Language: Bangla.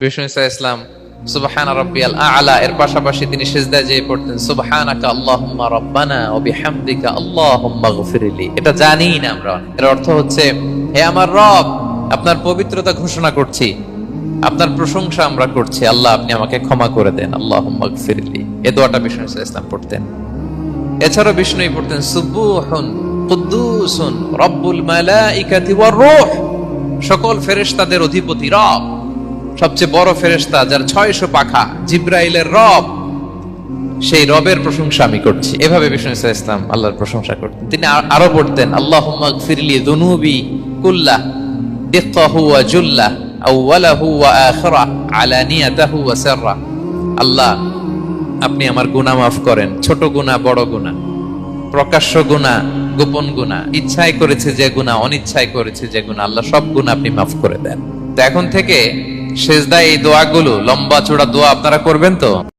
বিষ্ণু ইসলাম সুবহানা রাব্বিয়াল আ'লা এর পাশাপাশি তিনি সিজদায় যেয়ে পড়তেন সুবহানাকা আল্লাহুম্মা রাব্বানা ওয়া বিহামদিকা আল্লাহুম্মা গফিরলি। এটা জানি না আমরা। এর অর্থ হচ্ছে, হে আমার রব, আপনার পবিত্রতা ঘোষণা করছি, আপনার প্রশংসা আমরা করছি, আল্লাহ আপনি আমাকে ক্ষমা করে দেন, আল্লাহুম্মা গফিরলি। এই দোয়াটা বিষ্ণু ইসলাম পড়তেন। এছাড়াও বিষ্ণু পড়তেন সুবহুন কুদ্দুসুন রব্বুল মালাইকাতি ওয়ার রূহ। সকল ফেরেশতাদের অধিপতি রব, সবচেয়ে বড় ফেরেশতা যার 600 পাখা, জিব্রাইলের রব, সেই রবের প্রশংসা আমি করছি। এভাবে বিষ্ণু ইসলাম আল্লাহর প্রশংসা করতেন। তিনি আরো পড়তেন আল্লাহুম্মা গফিরলি যুনুবি কুল্লাহ দিক্কাহু ওয়া জুল্লাহ আউওয়ালাহু ওয়া আখিরাহ আলানিয়াতাহু ওয়া সিররা। আল্লাহ আপনি আমার গুনাহ মাফ করেন, ছোট গুনাহ, বড় গুনাহ, প্রকাশ্য গুনাহ, গোপন গুনাহ, ইচ্ছায় করেছে যে গুনাহ, অনিচ্ছায় করেছে যে গুনাহ, আল্লাহ সব গুনাহ আপনি মাফ করে দেন। তো এখন থেকে সিজদায় এই দোয়াগুলো, লম্বা চূড়া দোয়া আপনারা করবেন তো।